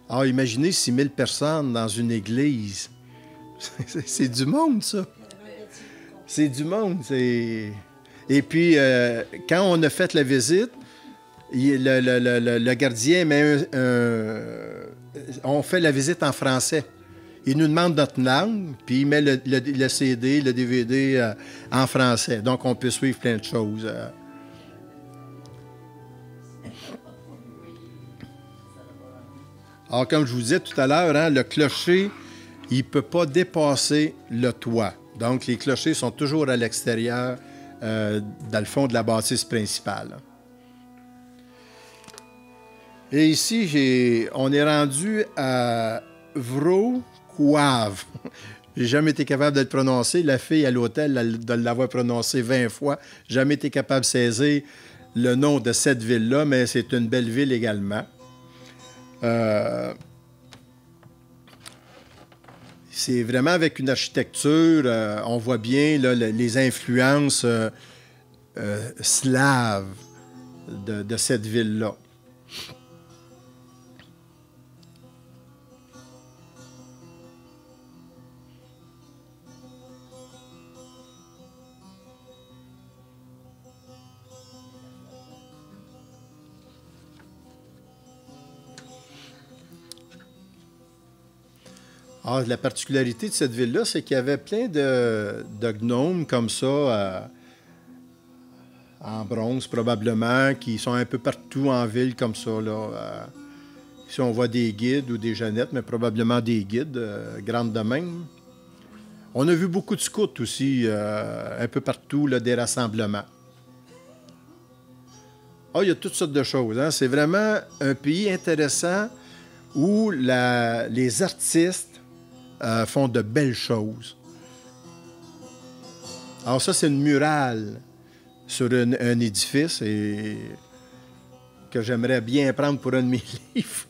Alors, imaginez 6000 personnes dans une église. C'est du monde, ça. C'est du monde. Et puis, quand on a fait la visite, le gardien on fait la visite en français. Il nous demande notre langue, puis il met le CD, le DVD en français. Donc, on peut suivre plein de choses. Alors, comme je vous disais tout à l'heure, hein, le clocher, il ne peut pas dépasser le toit. Donc, les clochers sont toujours à l'extérieur, dans le fond de la bâtisse principale. Et ici, on est rendu à Wrocław. J'ai jamais été capable de le prononcer. La fille à l'hôtel, de l'avoir prononcé 20 fois, jamais été capable de saisir le nom de cette ville-là, mais c'est une belle ville également. C'est vraiment avec une architecture, on voit bien là, les influences slaves de cette ville-là. Ah, la particularité de cette ville-là, c'est qu'il y avait plein de gnomes comme ça, en bronze probablement, qui sont un peu partout en ville comme ça. Là. Ici, on voit des guides ou des jeunettes, mais probablement des guides, grandes de même. On a vu beaucoup de scouts aussi, un peu partout, là, des rassemblements. Ah, il y a toutes sortes de choses. Hein? C'est vraiment un pays intéressant où les artistes font de belles choses. Alors ça, c'est une murale sur un édifice et que j'aimerais bien prendre pour un de mes livres.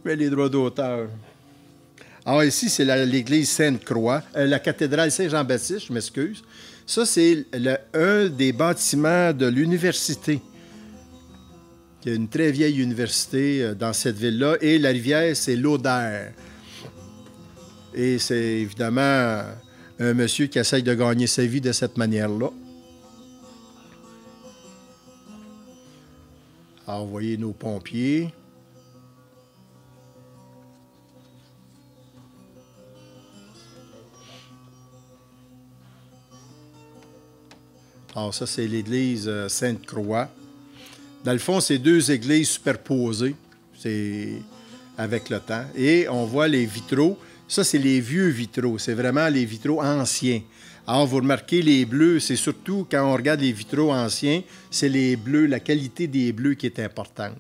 Mais les droits d'auteur. Alors ici, c'est l'église Sainte-Croix, la cathédrale Saint-Jean-Baptiste, je m'excuse. Ça, c'est un des bâtiments de l'université. Il y a une très vieille université dans cette ville-là. Et la rivière, c'est l'Oder. Et c'est évidemment un monsieur qui essaye de gagner sa vie de cette manière-là. Alors, vous voyez nos pompiers. Alors, ça, c'est l'église Sainte-Croix. Dans le fond, c'est 2 églises superposées. C'est avec le temps. Et on voit les vitraux. Ça, c'est les vieux vitraux. C'est vraiment les vitraux anciens. Alors, vous remarquez, les bleus, c'est surtout quand on regarde les vitraux anciens, c'est les bleus, la qualité des bleus qui est importante.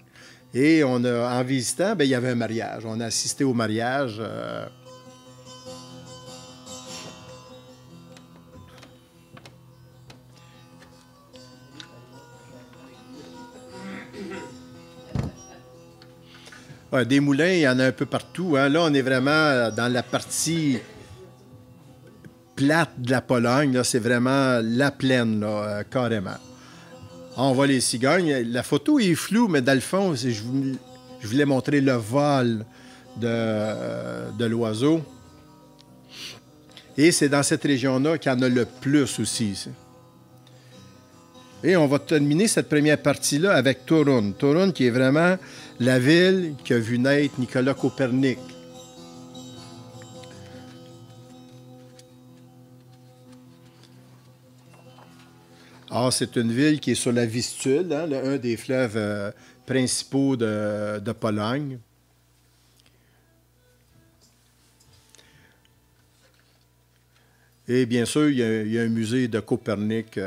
Et en visitant, bien, il y avait un mariage. On a assisté au mariage. Ouais, des moulins, il y en a un peu partout, hein. Là, on est vraiment dans la partie plate de la Pologne. Là, c'est vraiment la plaine, là, carrément. Ah, on voit les cigognes. La photo est floue, mais dans le fond, je voulais montrer le vol de l'oiseau. Et c'est dans cette région-là qu'il y en a le plus aussi. Ici. Et on va terminer cette première partie-là avec Torun. Torun qui est vraiment la ville qui a vu naître Nicolas Copernic. Ah, c'est une ville qui est sur la Vistule, hein, un des fleuves principaux de Pologne. Et bien sûr, il y a un musée de Copernic.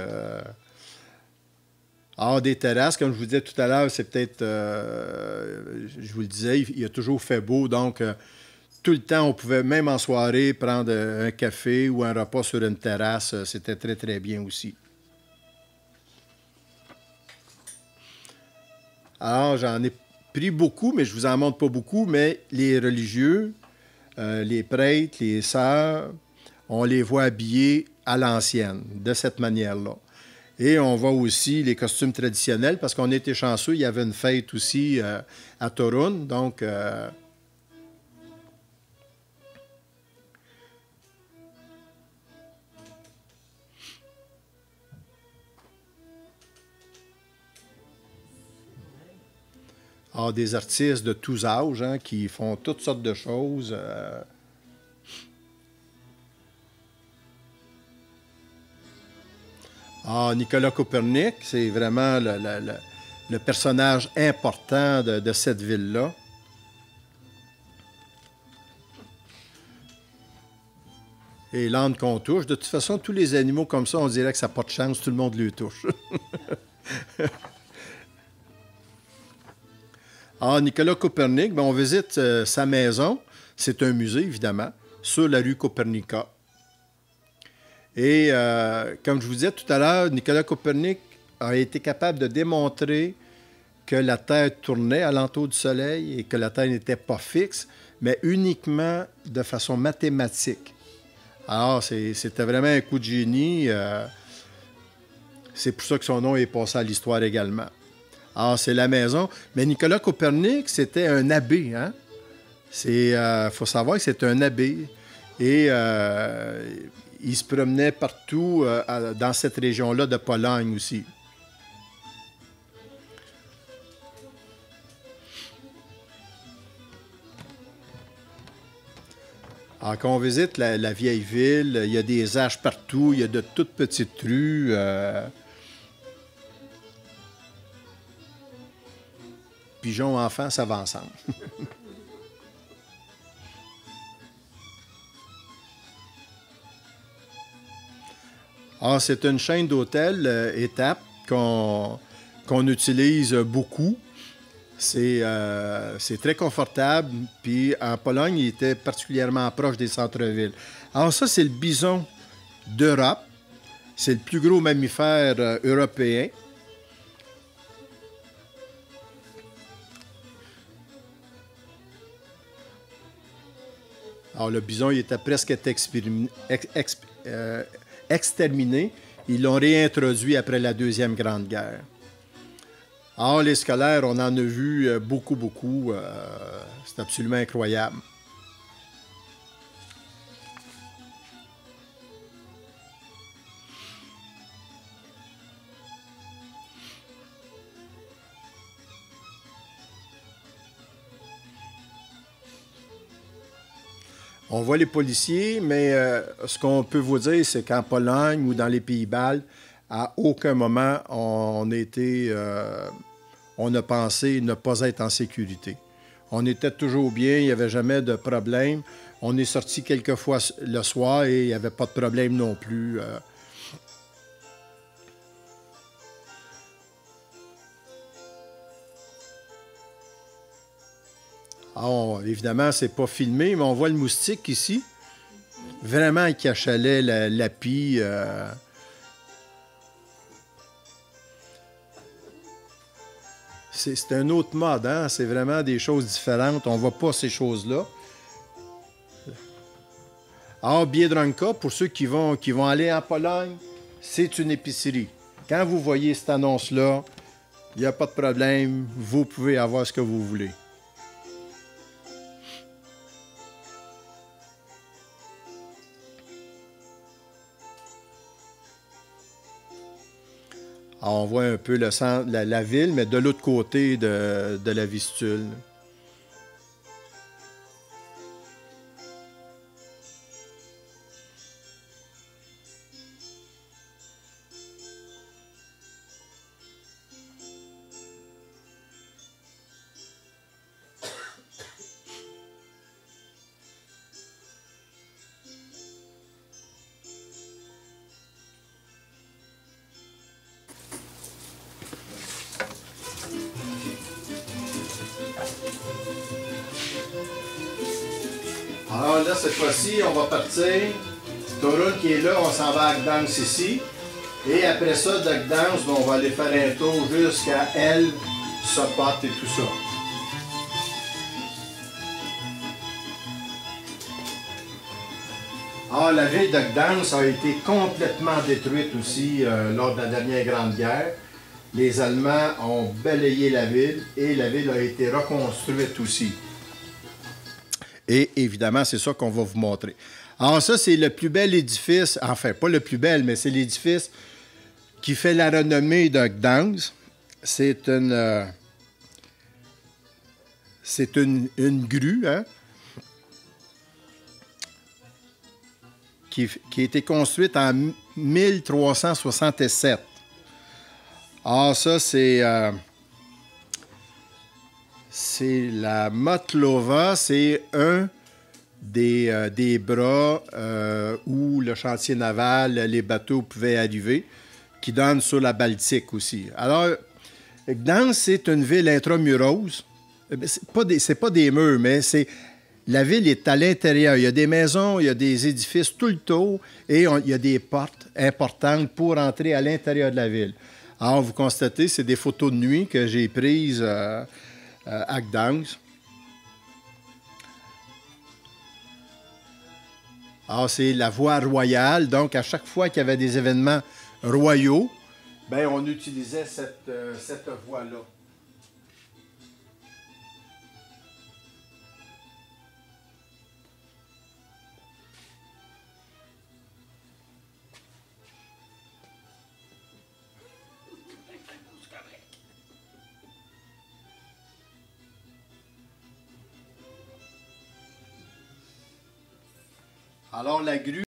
Des terrasses, comme je vous disais tout à l'heure, c'est peut-être, je vous le disais, il a toujours fait beau, donc tout le temps, on pouvait même en soirée prendre un café ou un repas sur une terrasse. C'était très, très bien aussi. Alors, j'en ai pris beaucoup, mais je vous en montre pas beaucoup, mais les religieux, les prêtres, les sœurs, on les voit habillés à l'ancienne, de cette manière-là. Et on voit aussi les costumes traditionnels, parce qu'on était chanceux, il y avait une fête aussi à Torun, donc... des artistes de tous âges hein, qui font toutes sortes de choses. Nicolas Copernic, c'est vraiment le personnage important de cette ville-là. Et l'âne qu'on touche, de toute façon, tous les animaux comme ça, on dirait que ça n'a pas de chance, tout le monde les touche. Nicolas Copernic, on visite sa maison. C'est un musée, évidemment, sur la rue Copernica. Et comme je vous disais tout à l'heure, Nicolas Copernic a été capable de démontrer que la Terre tournait alentour du Soleil et que la Terre n'était pas fixe, mais uniquement de façon mathématique. Alors, c'était vraiment un coup de génie. C'est pour ça que son nom est passé à l'histoire également. Alors, c'est la maison. Mais Nicolas Copernic, c'était un abbé. Hein? Faut savoir que c'était un abbé. Et il se promenait partout dans cette région-là de Pologne aussi. Alors, quand on visite la vieille ville, il y a des arches partout, il y a de toutes petites rues. Pigeons enfants, ça va ensemble. C'est une chaîne d'hôtels étape qu'on utilise beaucoup. C'est très confortable. Puis en Pologne, il était particulièrement proche des centres-villes. Alors ça, c'est le bison d'Europe. C'est le plus gros mammifère européen. Alors le bison, il était presque exterminé. Ils l'ont réintroduit après la Deuxième Grande Guerre. Alors, les scolaires, on en a vu beaucoup, beaucoup. C'est absolument incroyable. On voit les policiers, mais ce qu'on peut vous dire, c'est qu'en Pologne ou dans les Pays-Bas, à aucun moment on a pensé ne pas être en sécurité. On était toujours bien, il n'y avait jamais de problème. On est sorti quelques fois le soir et il n'y avait pas de problème non plus. Évidemment, c'est pas filmé, mais on voit le moustique ici. Vraiment qui achalait la pie. c'est un autre mode, hein? C'est vraiment des choses différentes. On ne voit pas ces choses-là. Alors, Biedronka, pour ceux qui vont aller en Pologne, c'est une épicerie. Quand vous voyez cette annonce-là, il n'y a pas de problème. Vous pouvez avoir ce que vous voulez. Alors, on voit un peu le centre, la ville, mais de l'autre côté de la Vistule. Alors là, cette fois-ci, on va partir. Torun qui est là, on s'en va à Gdansk ici. Et après ça, de Gdansk, on va aller faire un tour jusqu'à El, Sopot et tout ça. Alors, la ville de Gdansk a été complètement détruite aussi lors de la dernière Grande Guerre. Les Allemands ont balayé la ville et la ville a été reconstruite aussi. Et évidemment, c'est ça qu'on va vous montrer. Alors ça, c'est le plus bel édifice, enfin, pas le plus bel, mais c'est l'édifice qui fait la renommée de Gdansk. C'est une grue, hein, qui a été construite en 1367. Alors ça, c'est la Motlova, c'est un des bras où le chantier naval, les bateaux pouvaient arriver, qui donne sur la Baltique aussi. Alors, Gdansk, c'est une ville intramurose. C'est pas des murs, mais la ville est à l'intérieur. Il y a des maisons, il y a des édifices tout le tour et il y a des portes importantes pour entrer à l'intérieur de la ville. Alors, vous constatez, c'est des photos de nuit que j'ai prises à Gdansk. Alors, c'est la voie royale. Donc, à chaque fois qu'il y avait des événements royaux, ben, on utilisait cette voie-là. Alors, la grue